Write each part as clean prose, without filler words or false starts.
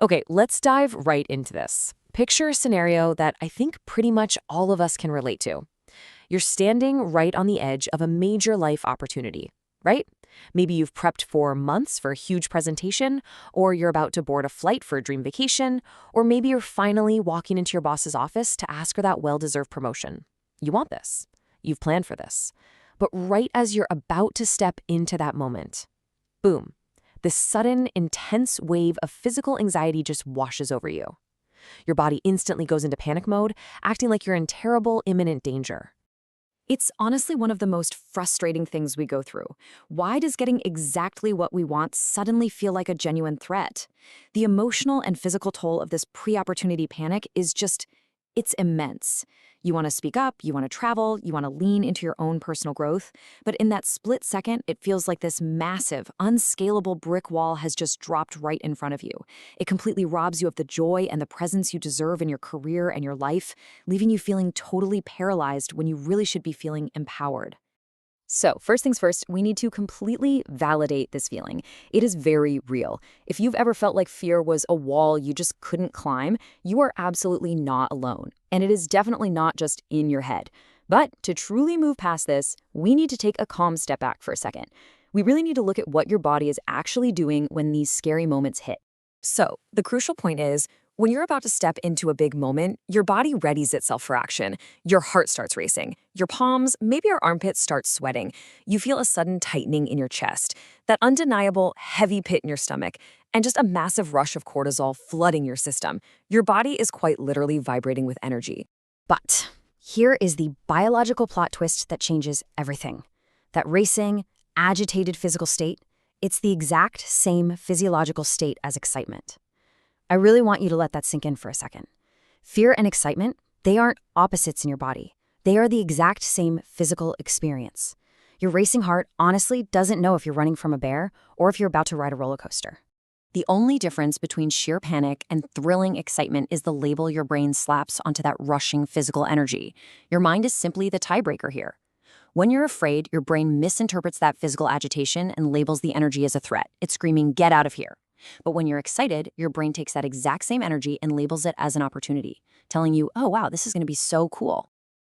Okay, let's dive right into this. Picture a scenario that I think pretty much all of us can relate to. You're standing right on the edge of a major life opportunity, right? Maybe you've prepped for months for a huge presentation, or you're about to board a flight for a dream vacation, or maybe you're finally walking into your boss's office to ask for that well-deserved promotion. You want this. You've planned for this. But right as you're about to step into that moment, boom, this sudden, intense wave of physical anxiety just washes over you. Your body instantly goes into panic mode, acting like you're in terrible, imminent danger. It's honestly one of the most frustrating things we go through. Why does getting exactly what we want suddenly feel like a genuine threat? The emotional and physical toll of this pre-opportunity panic is it's immense. You want to speak up, you want to travel, you want to lean into your own personal growth, but in that split second, it feels like this massive, unscalable brick wall has just dropped right in front of you. It completely robs you of the joy and the presence you deserve in your career and your life, leaving you feeling totally paralyzed when you really should be feeling empowered. So, first things first, we need to completely validate this feeling. It is very real. If you've ever felt like fear was a wall you just couldn't climb, you are absolutely not alone. And it is definitely not just in your head. But to truly move past this, we need to take a calm step back for a second. We really need to look at what your body is actually doing when these scary moments hit. So, the crucial point is, when you're about to step into a big moment, your body readies itself for action. Your heart starts racing. Your palms, maybe your armpits start sweating. You feel a sudden tightening in your chest, that undeniable heavy pit in your stomach, and just a massive rush of cortisol flooding your system. Your body is quite literally vibrating with energy. But here is the biological plot twist that changes everything. That racing, agitated physical state, it's the exact same physiological state as excitement. I really want you to let that sink in for a second. Fear and excitement, they aren't opposites in your body. They are the exact same physical experience. Your racing heart honestly doesn't know if you're running from a bear or if you're about to ride a roller coaster. The only difference between sheer panic and thrilling excitement is the label your brain slaps onto that rushing physical energy. Your mind is simply the tiebreaker here. When you're afraid, your brain misinterprets that physical agitation and labels the energy as a threat. It's screaming, "Get out of here." But when you're excited, your brain takes that exact same energy and labels it as an opportunity, telling you, "Oh, wow, this is going to be so cool."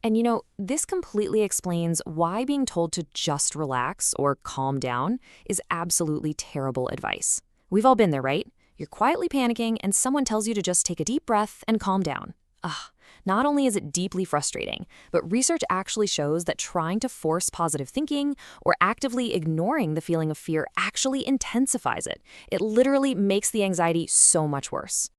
And this completely explains why being told to just relax or calm down is absolutely terrible advice. We've all been there, right? You're quietly panicking and someone tells you to just take a deep breath and calm down. Ugh. Not only is it deeply frustrating, but research actually shows that trying to force positive thinking or actively ignoring the feeling of fear actually intensifies it. It literally makes the anxiety so much worse.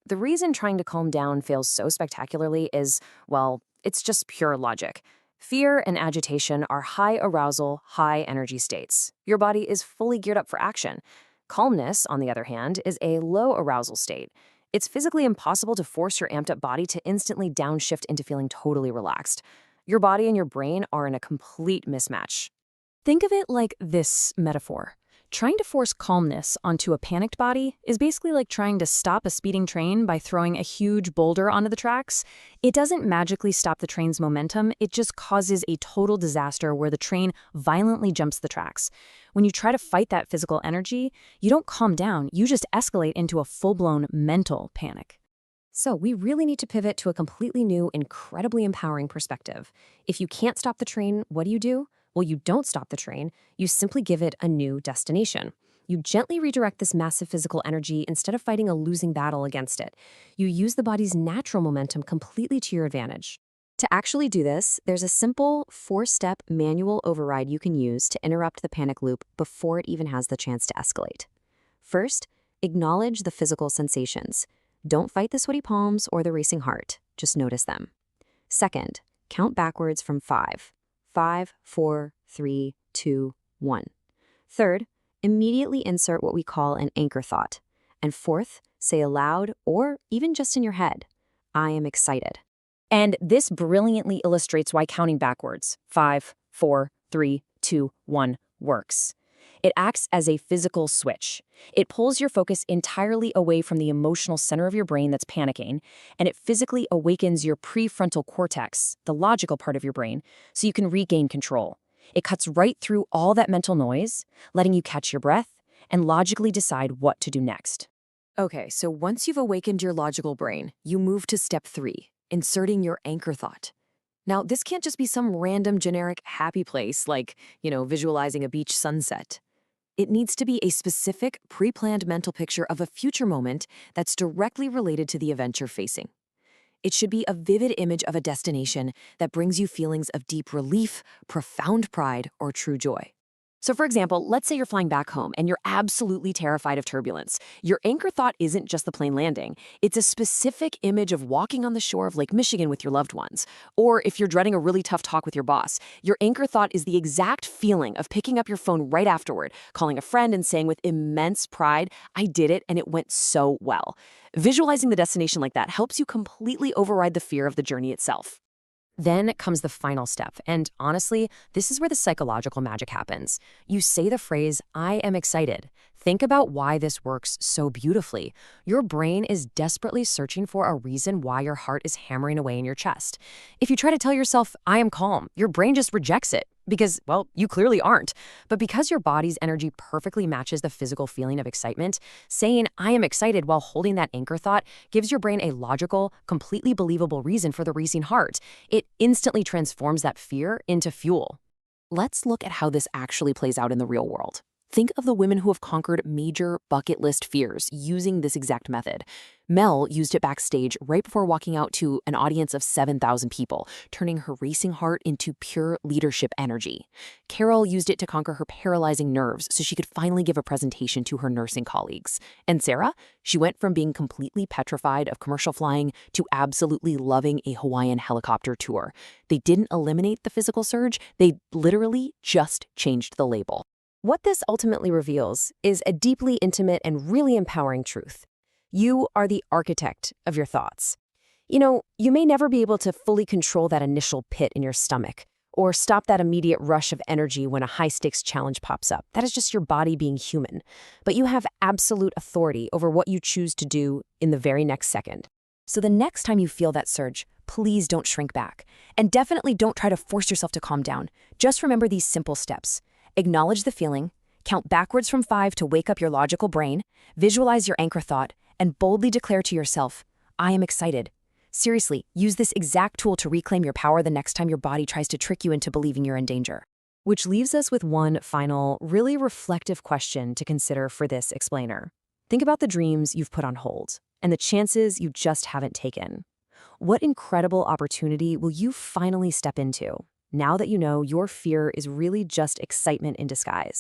The reason trying to calm down fails so spectacularly is, well, it's just pure logic. Fear and agitation are high arousal, high energy states. Your body is fully geared up for action. Calmness, on the other hand, is a low arousal state. It's physically impossible to force your amped up body to instantly downshift into feeling totally relaxed. Your body and your brain are in a complete mismatch. Think of it like this metaphor. Trying to force calmness onto a panicked body is basically like trying to stop a speeding train by throwing a huge boulder onto the tracks. It doesn't magically stop the train's momentum, it just causes a total disaster where the train violently jumps the tracks. When you try to fight that physical energy, you don't calm down, you just escalate into a full-blown mental panic. So we really need to pivot to a completely new, incredibly empowering perspective. If you can't stop the train, what do? Well, you don't stop the train, you simply give it a new destination. You gently redirect this massive physical energy instead of fighting a losing battle against it. You use the body's natural momentum completely to your advantage. To actually do this, there's a simple 4-step manual override you can use to interrupt the panic loop before it even has the chance to escalate. First, acknowledge the physical sensations. Don't fight the sweaty palms or the racing heart, just notice them. Second, count backwards from 5. 5, 4, 3, 2, 1. Third, immediately insert what we call an anchor thought. And fourth, say aloud or even just in your head, "I am excited." And this brilliantly illustrates why counting backwards, 5, 4, 3, 2, 1, works. It acts as a physical switch. It pulls your focus entirely away from the emotional center of your brain that's panicking, and it physically awakens your prefrontal cortex, the logical part of your brain, so you can regain control. It cuts right through all that mental noise, letting you catch your breath and logically decide what to do next. Okay, so once you've awakened your logical brain, you move to step 3, inserting your anchor thought. Now, this can't just be some random generic happy place like, visualizing a beach sunset. It needs to be a specific, pre-planned mental picture of a future moment that's directly related to the event you're facing. It should be a vivid image of a destination that brings you feelings of deep relief, profound pride, or true joy. So for example, let's say you're flying back home and you're absolutely terrified of turbulence. Your anchor thought isn't just the plane landing. It's a specific image of walking on the shore of Lake Michigan with your loved ones. Or if you're dreading a really tough talk with your boss, your anchor thought is the exact feeling of picking up your phone right afterward, calling a friend and saying with immense pride, "I did it and it went so well." Visualizing the destination like that helps you completely override the fear of the journey itself. Then comes the final step, and honestly, this is where the psychological magic happens. You say the phrase, "I am excited." Think about why this works so beautifully. Your brain is desperately searching for a reason why your heart is hammering away in your chest. If you try to tell yourself, "I am calm," your brain just rejects it. Because, well, you clearly aren't. But because your body's energy perfectly matches the physical feeling of excitement, saying, "I am excited," while holding that anchor thought gives your brain a logical, completely believable reason for the racing heart. It instantly transforms that fear into fuel. Let's look at how this actually plays out in the real world. Think of the women who have conquered major bucket list fears using this exact method. Mel used it backstage right before walking out to an audience of 7,000 people, turning her racing heart into pure leadership energy. Carol used it to conquer her paralyzing nerves so she could finally give a presentation to her nursing colleagues. And Sarah? She went from being completely petrified of commercial flying to absolutely loving a Hawaiian helicopter tour. They didn't eliminate the physical surge, they literally just changed the label. What this ultimately reveals is a deeply intimate and really empowering truth. You are the architect of your thoughts. You may never be able to fully control that initial pit in your stomach or stop that immediate rush of energy when a high-stakes challenge pops up. That is just your body being human. But you have absolute authority over what you choose to do in the very next second. So the next time you feel that surge, please don't shrink back. And definitely don't try to force yourself to calm down. Just remember these simple steps. Acknowledge the feeling, count backwards from 5 to wake up your logical brain, visualize your anchor thought, and boldly declare to yourself, "I am excited." Seriously, use this exact tool to reclaim your power the next time your body tries to trick you into believing you're in danger. Which leaves us with one final, really reflective question to consider for this explainer. Think about the dreams you've put on hold and the chances you just haven't taken. What incredible opportunity will you finally step into now that you know your fear is really just excitement in disguise?